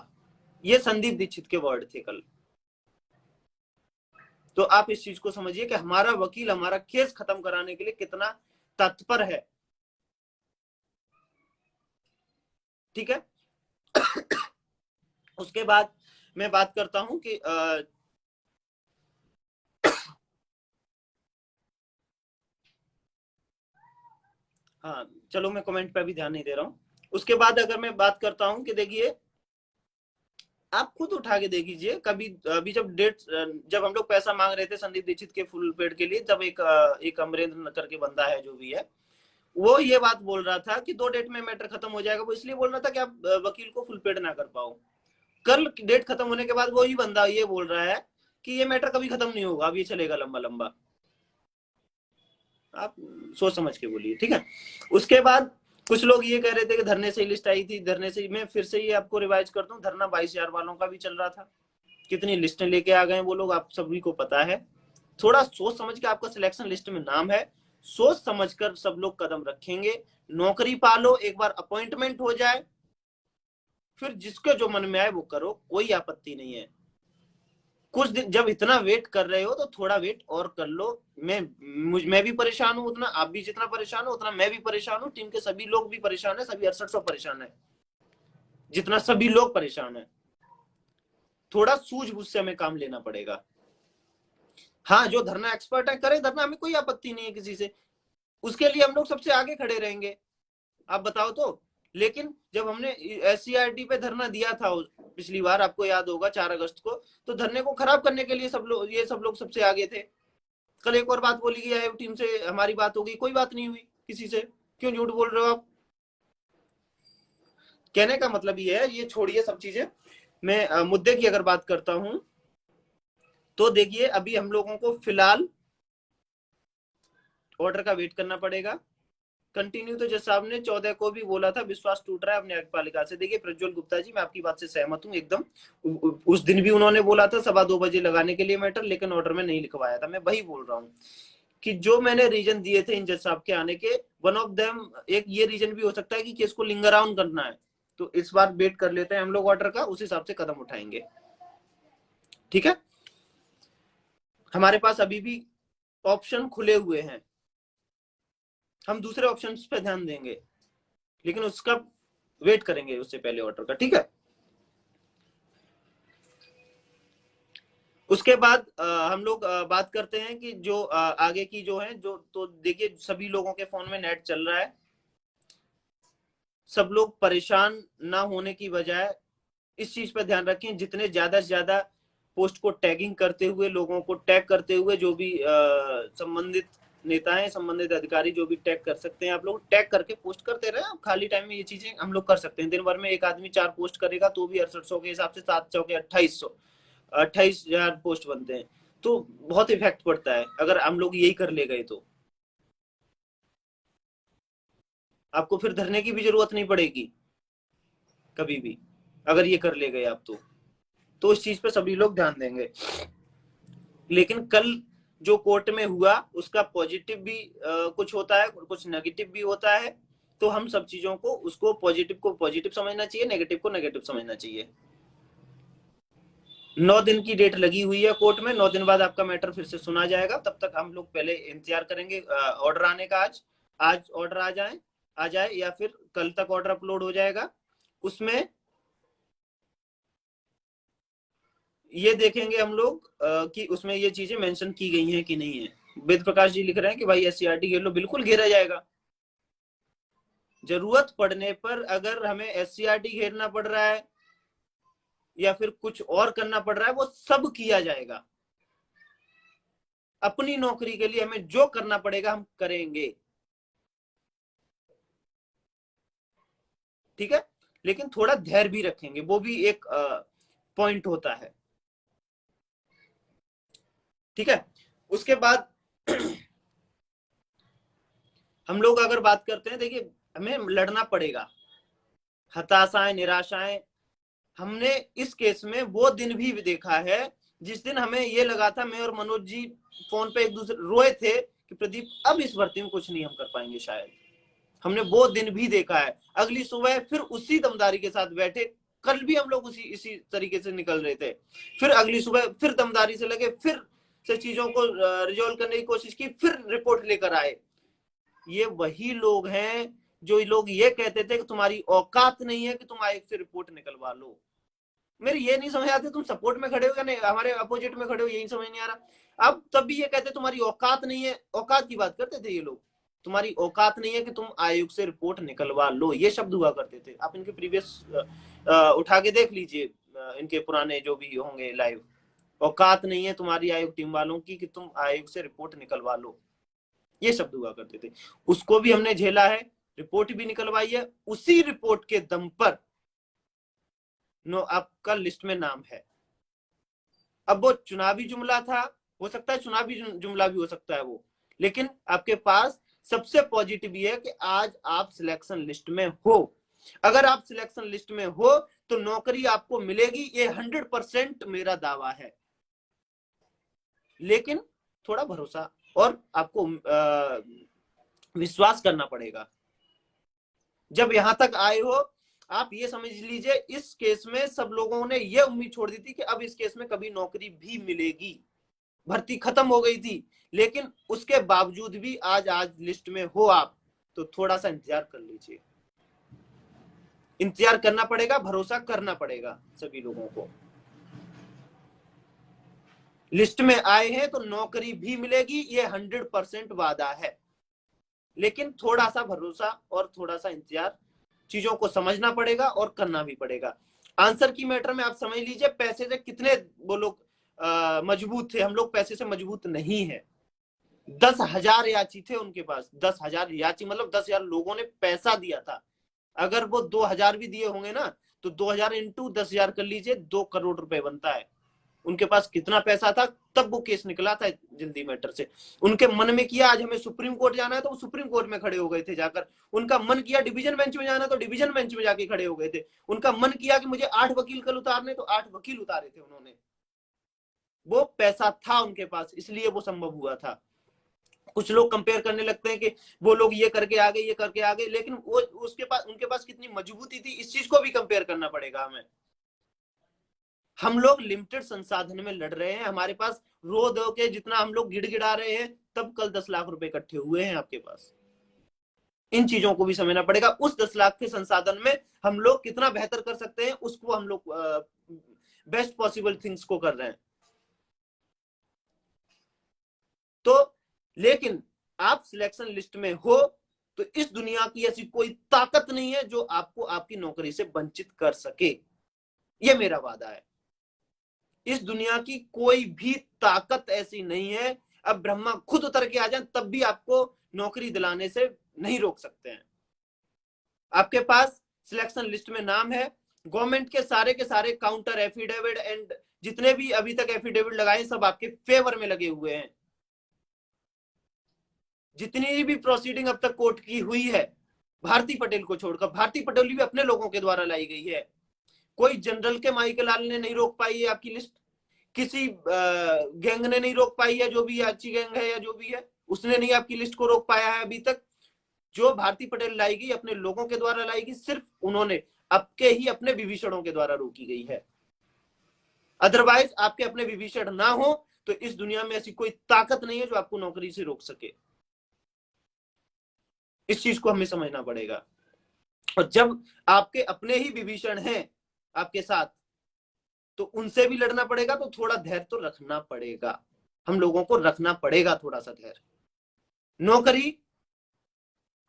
ये संदीप दीक्षित के वर्ड थे कल। तो आप इस चीज को समझिए कि हमारा वकील हमारा केस खत्म कराने के लिए कितना तत्पर है, ठीक है। उसके बाद मैं बात करता हूं कि हाँ चलो, मैं कमेंट पे भी ध्यान नहीं दे रहा हूं। उसके बाद अगर मैं बात करता हूं कि देखिए, आप खुद उठा के देख लीजिए, कभी अभी जब हम लोग पैसा मांग रहे थे संदीप दीक्षित के फुल पेड के लिए, जब एक अमरेंद्र करके बंदा है जो भी है, वो ये बात बोल रहा था कि 2 डेट में मैटर खत्म हो जाएगा। वो इसलिए बोल रहा था कि आप वकील को फुल पेड ना कर पाओ। कल डेट खत्म होने के बाद वही बंदा ये बोल रहा है कि ये मैटर कभी खत्म नहीं होगा, अब ये चलेगा लंबा लंबा। आप सोच समझ के बोलिए, ठीक है। उसके बाद कुछ लोग ये कह रहे थे कि धरने से लिस्ट आई थी, धरने से। मैं फिर से ये आपको रिवाइज करता हूँ, धरना 22,000 वालों का भी चल रहा था। कितनी लिस्टें लेके आ गए वो लोग, आप सभी को पता है। थोड़ा सोच समझ के, आपका सिलेक्शन लिस्ट में नाम है, सोच समझ कर सब लोग कदम रखेंगे। नौकरी पालो, एक बार अपॉइंटमेंट हो जाए, फिर जिसके जो मन में आए वो करो, कोई आपत्ति नहीं है। कुछ दिन जब इतना वेट कर रहे हो तो थोड़ा वेट और कर लो। मैं भी परेशान हूं उतना, आप भी जितना परेशान हो उतना मैं भी परेशान हूं, टीम के सभी लोग भी परेशान है, सभी 6800 परेशान है, जितना सभी लोग परेशान है। थोड़ा सूझबूझ से हमें काम लेना पड़ेगा। हाँ, जो धरना एक्सपर्ट है करे धरना, हमें कोई आपत्ति नहीं है किसी से, उसके लिए हम लोग सबसे आगे खड़े रहेंगे। आप बताओ तो। लेकिन जब हमने SCRT पे धरना दिया था पिछली बार, आपको याद होगा 4 अगस्त को, तो धरने को खराब करने के लिए सब लोग सबसे आगे थे। कल एक और बात बोली गई आयोग टीम से, हमारी बात हो गई, कोई बात नहीं हुई किसी से। क्यों झूठ बोल रहे हो आप। कहने का मतलब ये है, ये छोड़िए सब चीजें। मैं मुद्दे की अगर बात करता हूं तो देखिए, अभी हम लोगों को फिलहाल ऑर्डर का वेट करना पड़ेगा। कंटिन्यू तो जज साहब ने 14 को भी बोला था, विश्वास टूट रहा है अपने न्यायपालिका से। देखिए प्रज्वल गुप्ता जी, मैं आपकी बात से सहमत हूं एकदम। उस दिन भी उन्होंने बोला था 2:15 बजे लगाने के लिए मैटर, लेकिन ऑर्डर में नहीं लिखवाया था। मैं वही बोल रहा हूं कि जो मैंने रीजन दिए थे इन जज साहब के आने के, वन ऑफ देम एक ये रीजन भी हो सकता है कि केस को लिंगर ऑन करना है। तो इस बार वेट कर लेते हैं हम लोग ऑर्डर का, उस हिसाब से कदम उठाएंगे, ठीक है। हमारे पास अभी भी ऑप्शन खुले हुए हैं, हम दूसरे ऑप्शंस पे ध्यान देंगे, लेकिन उसका वेट करेंगे उससे पहले ऑर्डर का, ठीक है। उसके बाद हम लोग बात करते हैं कि जो आगे की जो है, जो तो देखिए सभी लोगों के फोन में नेट चल रहा है, सब लोग परेशान ना होने की बजाय इस चीज पर ध्यान रखें, जितने ज्यादा से ज्यादा पोस्ट को टैगिंग करते हुए, लोगों को टैग करते हुए, जो भी संबंधित नेता हैं, संबंधित अधिकारी जो भी टैग कर सकते हैं, आप लोग टैग करके पोस्ट करते रहे। खाली टाइम में ये चीजें हम लोग कर सकते हैं। दिन भर में एक आदमी 4 पोस्ट करेगा तो भी 6800 के हिसाब से 7 चौके 28,000 पोस्ट बनते हैं, तो बहुत इफेक्ट पड़ता है अगर हम लोग यही कर ले गए तो। आपको फिर धरने की भी जरूरत नहीं पड़ेगी कभी भी, अगर ये कर ले गए आप तो इस चीज पे सभी लोग ध्यान देंगे। लेकिन कल जो कोर्ट में हुआ उसका पॉजिटिव भी कुछ होता है, कुछ नेगेटिव भी होता है, तो हम सब चीजों को, उसको पॉजिटिव को पॉजिटिव समझना चाहिए, नेगेटिव को नेगेटिव समझना चाहिए। 9 दिन की डेट लगी हुई है कोर्ट में, 9 दिन बाद आपका मैटर फिर से सुना जाएगा। तब तक हम लोग पहले इंतजार करेंगे ऑर्डर आने का। आज ऑर्डर आ जाए या फिर कल तक ऑर्डर अपलोड हो जाएगा। उसमें ये देखेंगे हम लोग कि उसमें ये चीजें मेंशन की गई हैं कि नहीं है। वेद प्रकाश जी लिख रहे हैं कि भाई SCRT घेर लो, बिल्कुल घेरा जाएगा। जरूरत पड़ने पर अगर हमें SCRT घेरना पड़ रहा है या फिर कुछ और करना पड़ रहा है, वो सब किया जाएगा। अपनी नौकरी के लिए हमें जो करना पड़ेगा हम करेंगे, ठीक है। लेकिन थोड़ा धैर्य भी रखेंगे, वो भी एक पॉइंट होता है, ठीक है। उसके बाद हम लोग अगर बात करते हैं, देखिए हमें लड़ना पड़ेगा। हताशाएं, निराशाएं, हमने इस केस में वो दिन भी देखा है जिस दिन हमें ये लगा था, मैं और मनोज जी फोन पे एक दूसरे रोए थे कि प्रदीप अब इस भर्ती में कुछ नहीं हम कर पाएंगे शायद। हमने वो दिन भी देखा है। अगली सुबह फिर उसी दमदारी के साथ बैठे, कल भी हम लोग इसी तरीके से निकल रहे थे। फिर अगली सुबह फिर दमदारी से लगे, फिर से चीजों को रिजोल्व करने की कोशिश की, फिर रिपोर्ट लेकर आए। ये वही लोग हैं जो लोग ये कहते थे कि तुम्हारी औकात नहीं है कि तुम आयोग से रिपोर्ट निकलवा लो। मेरे ये नहीं समझ आते, तुम सपोर्ट में खड़े हो या नहीं, हमारे अपोजिट में खड़े हो, यही समझ नहीं आ रहा। अब तब भी ये कहते तुम्हारी औकात नहीं है, औकात की बात करते थे ये लोग। तुम्हारी औकात नहीं है कि तुम आयोग से रिपोर्ट निकलवा लो, ये शब्द हुआ करते थे। आप इनके प्रीवियस उठा के देख लीजिए, इनके पुराने जो भी होंगे लाइव। औकात नहीं है तुम्हारी आयोग टीम वालों की कि तुम आयोग से रिपोर्ट निकलवा लो, ये शब्द हुआ करते थे। उसको भी हमने झेला है, रिपोर्ट भी निकलवाई है। उसी रिपोर्ट के दम पर आपका लिस्ट में नाम है। अब वो चुनावी जुमला था, हो सकता है चुनावी जुमला भी हो सकता है वो, लेकिन आपके पास सबसे पॉजिटिव ये है कि आज आप सिलेक्शन लिस्ट में हो। अगर आप सिलेक्शन लिस्ट में हो तो नौकरी आपको मिलेगी, ये 100% मेरा दावा है। लेकिन थोड़ा भरोसा और आपको विश्वास करना पड़ेगा। जब यहां तक आए हो, आप ये समझ लीजिए इस केस में सब लोगों ने ये उम्मीद छोड़ दी थी कि अब इस केस में कभी नौकरी भी मिलेगी, भर्ती खत्म हो गई थी। लेकिन उसके बावजूद भी आज लिस्ट में हो आप, तो थोड़ा सा इंतजार कर लीजिए। इंतजार करना पड़ेगा, भरोसा करना पड़ेगा सभी लोगों को। लिस्ट में आए हैं तो नौकरी भी मिलेगी, ये 100% वादा है। लेकिन थोड़ा सा भरोसा और थोड़ा सा इंतजार, चीजों को समझना पड़ेगा और करना भी पड़ेगा। आंसर की मैटर में आप समझ लीजिए पैसे से कितने वो लोग मजबूत थे, हम लोग पैसे से मजबूत नहीं है। 10,000 याची थे उनके पास, 10,000 याची मतलब 10,000 लोगों ने पैसा दिया था। अगर वो 2,000 भी दिए होंगे ना, तो 2,000 इंटू 10,000 कर लीजिए, 2 करोड़ रुपए बनता है। उनके पास कितना पैसा था, तब वो केस निकला था जल्दी मैटर से। उनके मन में किया आज हमें सुप्रीम कोर्ट जाना है, तो वो सुप्रीम कोर्ट में खड़े हो गए थे जाकर। उनका मन किया डिवीजन बेंच में जाना, तो डिवीजन बेंच में जाके खड़े हो गए थे। उनका मन किया कि मुझे 8 वकील कल उतारने, तो 8 वकील उतारे थे उन्होंने। वो पैसा था उनके पास, इसलिए वो संभव हुआ था। कुछ लोग कंपेयर करने लगते हैं कि वो लोग ये करके आ गए, ये करके आ गए, लेकिन वो उनके पास कितनी मजबूती थी, इस चीज को भी कंपेयर करना पड़ेगा हमें। हम लोग लिमिटेड संसाधन में लड़ रहे हैं, हमारे पास रो दो के जितना हम लोग गिड़गिड़ा रहे हैं, तब कल 10 लाख रुपए इकट्ठे हुए हैं आपके पास। इन चीजों को भी समझना पड़ेगा। उस 10 लाख के संसाधन में हम लोग कितना बेहतर कर सकते हैं, उसको हम लोग बेस्ट पॉसिबल थिंग्स को कर रहे हैं। तो लेकिन आप सिलेक्शन लिस्ट में हो तो इस दुनिया की ऐसी कोई ताकत नहीं है जो आपको आपकी नौकरी से वंचित कर सके। यह मेरा वादा है। इस दुनिया की कोई भी ताकत ऐसी नहीं है, अब ब्रह्मा खुद उतर के आ जाए तब भी आपको नौकरी दिलाने से नहीं रोक सकते हैं। आपके पास सिलेक्शन लिस्ट में नाम है, गवर्नमेंट के सारे काउंटर एफिडेविट एंड जितने भी अभी तक एफिडेविट लगाए सब आपके फेवर में लगे हुए हैं। जितनी भी प्रोसीडिंग अब तक कोर्ट की हुई है भारती पटेल को छोड़कर, भारती पटेल भी अपने लोगों के द्वारा लाई गई है। कोई जनरल के माइकल लाल ने नहीं रोक पाई है आपकी लिस्ट, किसी गैंग ने नहीं रोक पाई है, जो भी अच्छी गैंग है या जो भी है उसने नहीं आपकी लिस्ट को रोक पाया है अभी तक। जो भारती पटेल लाएगी अपने लोगों के द्वारा लाएगी, सिर्फ उन्होंने आपके ही अपने विभीषणों के द्वारा रोकी गई है। अदरवाइज आपके अपने विभीषण ना हो तो इस दुनिया में ऐसी कोई ताकत नहीं है जो आपको नौकरी से रोक सके। इस चीज को हमें समझना पड़ेगा। और जब आपके अपने ही विभीषण हैं आपके साथ तो उनसे भी लड़ना पड़ेगा, तो थोड़ा धैर्य तो रखना पड़ेगा, हम लोगों को रखना पड़ेगा थोड़ा सा धैर्य। नौकरी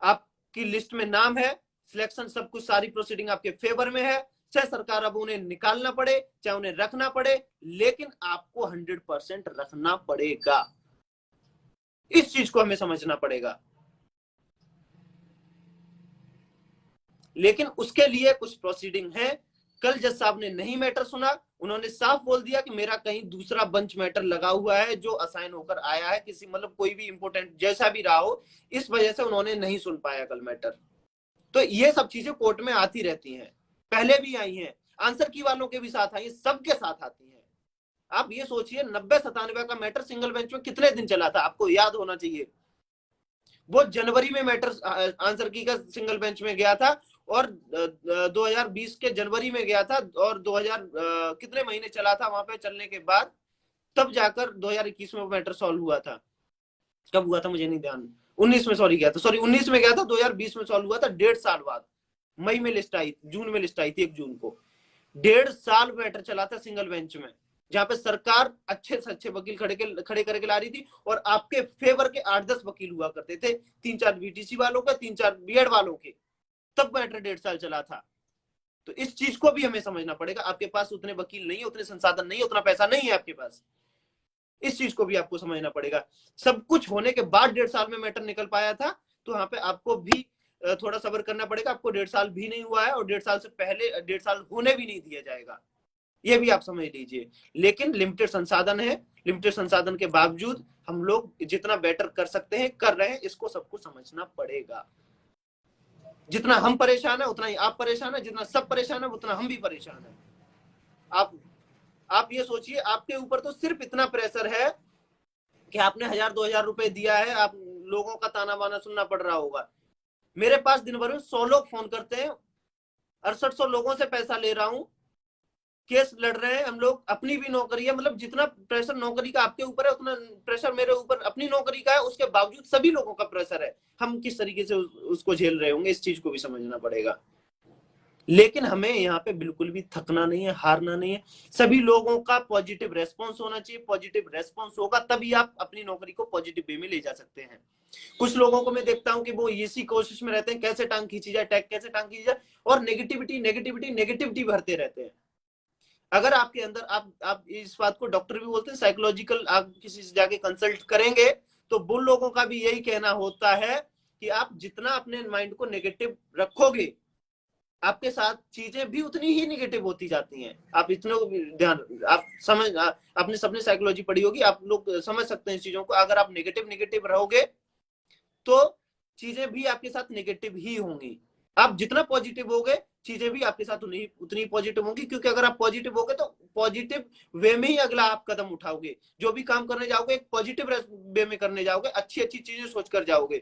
आपकी लिस्ट में नाम है, सिलेक्शन सब कुछ सारी प्रोसीडिंग आपके फेवर में है, चाहे सरकार अब उन्हें निकालना पड़े चाहे उन्हें रखना पड़े, लेकिन आपको 100% रखना पड़ेगा। इस चीज को हमें समझना पड़ेगा। लेकिन उसके लिए कुछ प्रोसीडिंग है। कल जज साहब ने नहीं मैटर सुना, उन्होंने साफ बोल दिया कि मेरा कहीं दूसरा बंच मैटर लगा हुआ है जो असाइन होकर आया है, किसी मतलब कोई भी इंपॉर्टेंट जैसा भी रहा हो, इस वजह से उन्होंने नहीं सुन पाया कल मैटर। तो ये सब चीजें कोर्ट में आती रहती हैं, पहले भी आई हैं, आंसर की वालों के भी साथ आई, सबके साथ आती हैं। आप ये सोचिए 90-97 का मैटर सिंगल बेंच में कितने दिन चला था, आपको याद होना चाहिए। वो जनवरी में मैटर आंसर की का सिंगल बेंच में गया था और 2020 के जनवरी में गया था और 2000 कितने महीने चला था वहां पे, चलने के बाद तब जाकर 2021 में वो मैटर सॉल्व हुआ था। कब हुआ था मुझे नहीं ध्यान, 19 में सॉरी गया था, सॉरी 19 में गया था, 2020 में सॉल्व हुआ था। 1.5 साल बाद मई में लिस्ट आई, जून में लिस्ट आई थी 1 जून को। 1.5 साल मैटर चला था सिंगल बेंच में, जहां पे सरकार अच्छे से अच्छे वकील खड़े करके ला रही थी और आपके फेवर के 8-10 वकील हुआ करते थे, 3-4 बीटीसी वालों के, 3-4 बीएड वालों के, तब मैटर 1.5 साल चला था। तो इस चीज को भी हमें समझना पड़ेगा। आपके पास उतने वकील नहीं है, उतने संसाधन नहीं है, उतना पैसा नहीं है आपके पास, इस चीज को भी आपको समझना पड़ेगा। सब कुछ होने के बाद 1.5 साल में मैटर निकल पाया था, तो यहाँ पे आपको भी थोड़ा सब्र करना पड़ेगा। आपको 1.5 साल भी नहीं हुआ है और 1.5 साल से पहले 1.5 साल होने भी नहीं दिया जाएगा, ये भी आप समझ लीजिए। लेकिन लिमिटेड संसाधन है, लिमिटेड संसाधन के बावजूद हम लोग जितना बेटर कर सकते हैं कर रहे हैं, इसको सबको समझना पड़ेगा। जितना हम परेशान है उतना ही आप परेशान है, जितना सब परेशान है उतना हम भी परेशान है। आप ये सोचिए, आपके ऊपर तो सिर्फ इतना प्रेशर है कि आपने 1000-2000 रुपए दिया है, आप लोगों का ताना बाना सुनना पड़ रहा होगा। मेरे पास दिन भर में 100 लोग फोन करते हैं, 6800 लोगों से पैसा ले रहा हूं, केस लड़ रहे हैं हम लोग, अपनी भी नौकरी है, मतलब जितना प्रेशर नौकरी का आपके ऊपर है उतना प्रेशर मेरे ऊपर अपनी नौकरी का है, उसके बावजूद सभी लोगों का प्रेशर है। हम किस तरीके से उसको झेल रहे होंगे, इस चीज को भी समझना पड़ेगा। लेकिन हमें यहाँ पे बिल्कुल भी थकना नहीं है, हारना नहीं है। सभी लोगों का पॉजिटिव रेस्पॉन्स होना चाहिए, पॉजिटिव रेस्पॉन्स होगा तभी आप अपनी नौकरी को पॉजिटिव वे में ले जा सकते हैं। कुछ लोगों को मैं देखता हूं कि वो इसी कोशिश में रहते हैं कैसे टांग खींची जाए, टैग कैसे टांग खींची जाए, और नेगेटिविटी भरते रहते हैं। अगर आपके अंदर आप इस बात को डॉक्टर भी बोलते हैं, साइकोलॉजिकल, आप किसी से जाके कंसल्ट करेंगे तो बुल लोगों का भी यही कहना होता है कि आप जितना अपने माइंड को नेगेटिव रखोगे आपके साथ चीजें भी उतनी ही नेगेटिव होती जाती हैं। आप इतने ध्यान, आप समझ, आपने सबने साइकोलॉजी पढ़ी होगी, आप लोग समझ सकते हैं इस चीजों को। अगर आप नेगेटिव रहोगे तो चीजें भी आपके साथ नेगेटिव ही होंगी। आप जितना पॉजिटिव होगे चीजें भी आपके साथ उतनी पॉजिटिव होंगी, क्योंकि अगर आप पॉजिटिव होगे तो पॉजिटिव वे में ही अगला आप कदम उठाओगे। जो भी काम करने जाओगे एक पॉजिटिव वे में करने जाओगे, अच्छी अच्छी चीजें सोचकर जाओगे।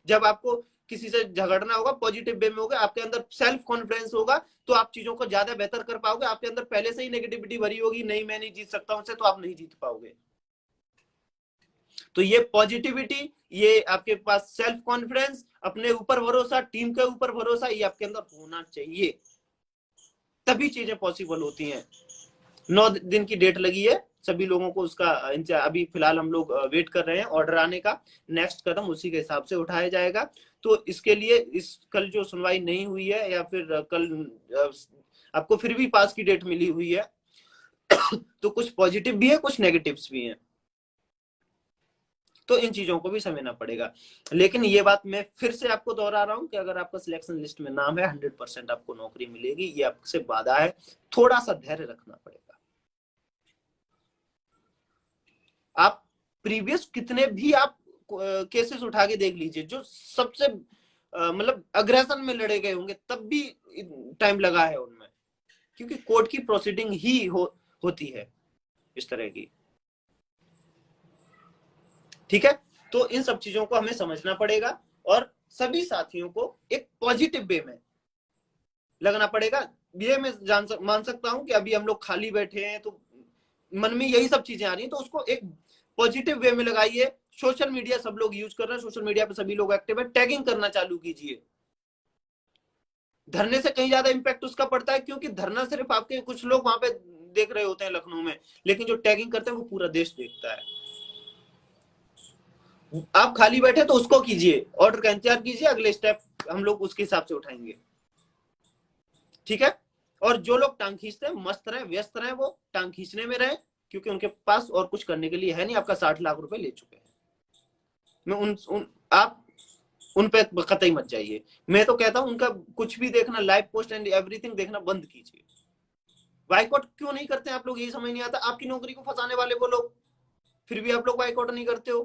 जब आपको किसी से झगड़ना होगा पॉजिटिव वे में होगा, आपके अंदर सेल्फ कॉन्फिडेंस होगा तो आप चीजों को ज्यादा बेहतर कर पाओगे। आपके अंदर पहले से ही नेगेटिविटी भरी होगी, नहीं मैं नहीं जीत सकता उनसे, तो आप नहीं जीत पाओगे। तो ये पॉजिटिविटी, ये आपके पास सेल्फ कॉन्फिडेंस, अपने ऊपर भरोसा, टीम के ऊपर भरोसा, ये आपके अंदर होना चाहिए, तभी चीजें पॉसिबल होती हैं। 9 दिन की डेट लगी है, सभी लोगों को उसका अभी फिलहाल हम लोग वेट कर रहे हैं ऑर्डर आने का। नेक्स्ट कदम उसी के हिसाब से उठाया जाएगा। तो इसके लिए कल जो सुनवाई नहीं हुई है या फिर कल आपको फिर भी पास की डेट मिली हुई है तो कुछ पॉजिटिव भी है, कुछ नेगेटिव्स भी हैं, तो इन चीजों को भी समझना पड़ेगा। लेकिन ये बात मैं फिर से आपको दोहरा रहा हूं कि अगर आपका सिलेक्शन लिस्ट में नाम है 100% आपको नौकरी मिलेगी, ये आपसे वादा है। थोड़ा सा धैर्य रखना पड़ेगा। आप प्रीवियस कितने भी आप केसेस उठा के देख लीजिए, जो सबसे मतलब अग्रेशन में लड़े गए होंगे, तब भी टाइम लगा है उनमें, क्योंकि कोर्ट की प्रोसीडिंग ही होती है इस तरह की। ठीक है, तो इन सब चीजों को हमें समझना पड़ेगा और सभी साथियों को एक पॉजिटिव वे में लगना पड़ेगा। ये मैं मान सकता हूं कि अभी हम लोग खाली बैठे हैं तो मन में यही सब चीजें आ रही हैं, तो उसको एक पॉजिटिव वे में लगाइए। सोशल मीडिया सब लोग यूज कर रहे हैं, सोशल मीडिया पे सभी लोग एक्टिव है, टैगिंग करना चालू कीजिए। धरने से कहीं ज्यादा इंपैक्ट उसका पड़ता है, क्योंकि धरना सिर्फ आपके कुछ लोग वहां पे देख रहे होते हैं लखनऊ में, लेकिन जो टैगिंग करते हैं वो पूरा देश देखता है। आप खाली बैठे तो उसको कीजिए, ऑर्डर का इंतजार कीजिए, अगले स्टेप हम लोग उसके हिसाब से उठाएंगे। ठीक है, और जो लोग टांग खींचते हैं मस्त रहे, व्यस्त रहे, वो टांग खींचने में रहे, क्योंकि उनके पास और कुछ करने के लिए है नहीं। आपका 60 लाख रुपए ले चुके हैं। मैं आप उन पे कतई मत जाइए। मैं तो कहता हूं उनका कुछ भी देखना, लाइव पोस्ट एंड एवरीथिंग देखना बंद कीजिए। बाइकआउट क्यों नहीं करते आप लोग, यही समझ नहीं आता। आपकी नौकरी को फंसाने वाले वो लोग, फिर भी आप लोग बाइकआउट नहीं करते हो।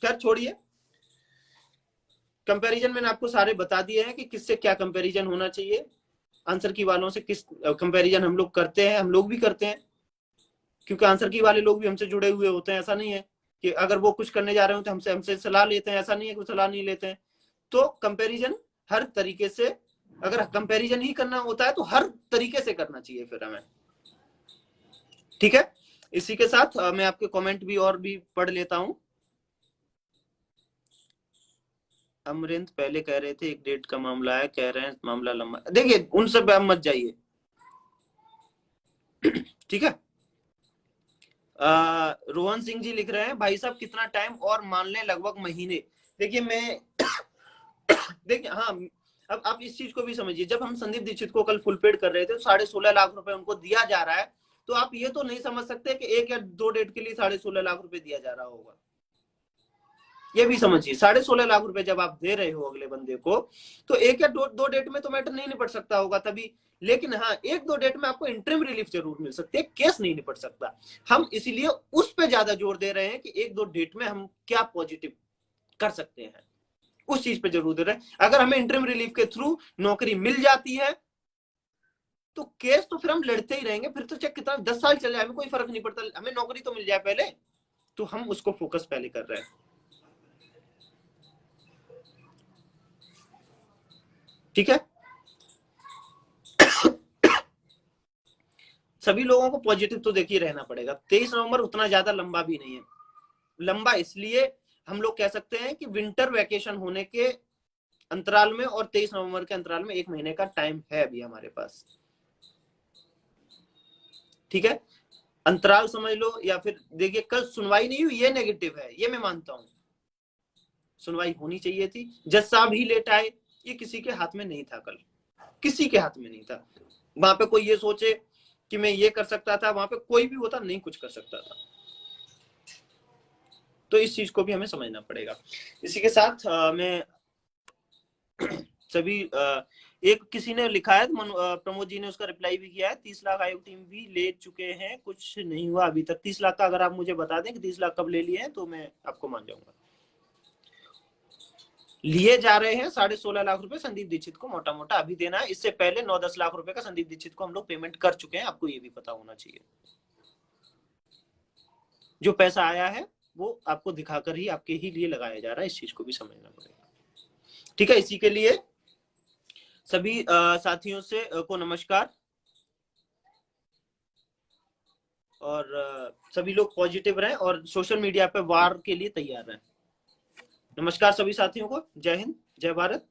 खैर छोड़िए, कंपैरिजन मैंने आपको सारे बता दिए हैं कि किससे क्या कंपैरिजन होना चाहिए। आंसर की वालों से किस कंपैरिजन हम लोग करते हैं, हम लोग भी करते हैं, क्योंकि आंसर की वाले लोग भी हमसे जुड़े हुए होते हैं। ऐसा नहीं है कि अगर वो कुछ करने जा रहे हो तो हमसे सलाह लेते हैं, ऐसा नहीं है कि सलाह नहीं लेते हैं। तो कंपैरिजन हर तरीके से, अगर कंपैरिजन ही करना होता है तो हर तरीके से करना चाहिए फिर हमें। ठीक है, इसी के साथ मैं आपके कमेंट भी और भी पढ़ लेता हूं। अमरिंद पहले कह रहे थे 1 डेट का मामला है, कह रहे हैं मामला लंबा। देखिए उन सब आप मत जाइए। ठीक है, रोहन सिंह जी लिख रहे हैं भाई साहब कितना टाइम और मान लें, लगभग महीने। देखिए मैं देखिए हाँ, अब आप इस चीज को भी समझिए। जब हम संदीप दीक्षित को कल फुल पेड कर रहे थे तो 16.5 लाख रुपए उनको दिया जा रहा है, तो आप ये तो नहीं समझ सकते कि 1 या 2 डेट के लिए 16.5 लाख रुपए दिया जा रहा होगा। ये भी समझिए, 16.5 लाख रुपए जब आप दे रहे हो अगले बंदे को, तो 1 या 2 डेट में तो मैटर नहीं निपट सकता होगा तभी, लेकिन हाँ 1-2 डेट में आपको इंटरिम रिलीफ जरूर मिल सकती है, केस नहीं निपट सकता। हम इसीलिए उस पर ज्यादा जोर दे रहे हैं कि 1-2 डेट में हम क्या पॉजिटिव कर सकते हैं, उस चीज पे जरूर दे रहे हैं। अगर हमें इंटरिम रिलीफ के थ्रू नौकरी मिल जाती है तो केस तो फिर हम लड़ते ही रहेंगे, फिर तो चाहे कितना 10 साल चल जाए हमें कोई फर्क नहीं पड़ता, हमें नौकरी तो मिल जाए पहले। तो हम उसको फोकस पहले कर रहे हैं। ठीक है, सभी लोगों को पॉजिटिव तो देखिए रहना पड़ेगा। 23 नवंबर उतना ज्यादा लंबा भी नहीं है। लंबा इसलिए हम लोग कह सकते हैं कि विंटर वैकेशन होने के अंतराल में और 23 नवंबर के अंतराल में 1 महीने का टाइम है अभी हमारे पास। ठीक है, अंतराल समझ लो, या फिर देखिए कल सुनवाई नहीं हुई, ये नेगेटिव है, ये मैं मानता हूं। सुनवाई होनी चाहिए थी, जज साहब ही लेट आए, ये किसी के हाथ में नहीं था। कल किसी के हाथ में नहीं था। वहां पे कोई ये सोचे कि मैं ये कर सकता था, वहां पे कोई भी होता नहीं कुछ कर सकता था। तो इस चीज को भी हमें समझना पड़ेगा। इसी के साथ मैं सभी एक किसी ने लिखा है, प्रमोद जी ने उसका रिप्लाई भी किया है, 30 लाख आयोग टीम भी ले चुके हैं, कुछ नहीं हुआ अभी तक। 30 लाख का अगर आप मुझे बता दें कि 30 लाख कब ले लिए हैं तो मैं आपको मान जाऊंगा। लिए जा रहे हैं 16.5 लाख रुपए संदीप दीक्षित को मोटा मोटा अभी देना है। इससे पहले 9-10 लाख रुपए का संदीप दीक्षित को हम लोग पेमेंट कर चुके हैं, आपको ये भी पता होना चाहिए। जो पैसा आया है वो आपको दिखाकर ही आपके ही लिए लगाया जा रहा है, इस चीज को भी समझना पड़ेगा। ठीक है, इसी के लिए सभी साथियों से को नमस्कार, और सभी लोग पॉजिटिव रहें और सोशल मीडिया पे वार के लिए तैयार रहें। नमस्कार सभी साथियों को, जय हिंद, जय भारत।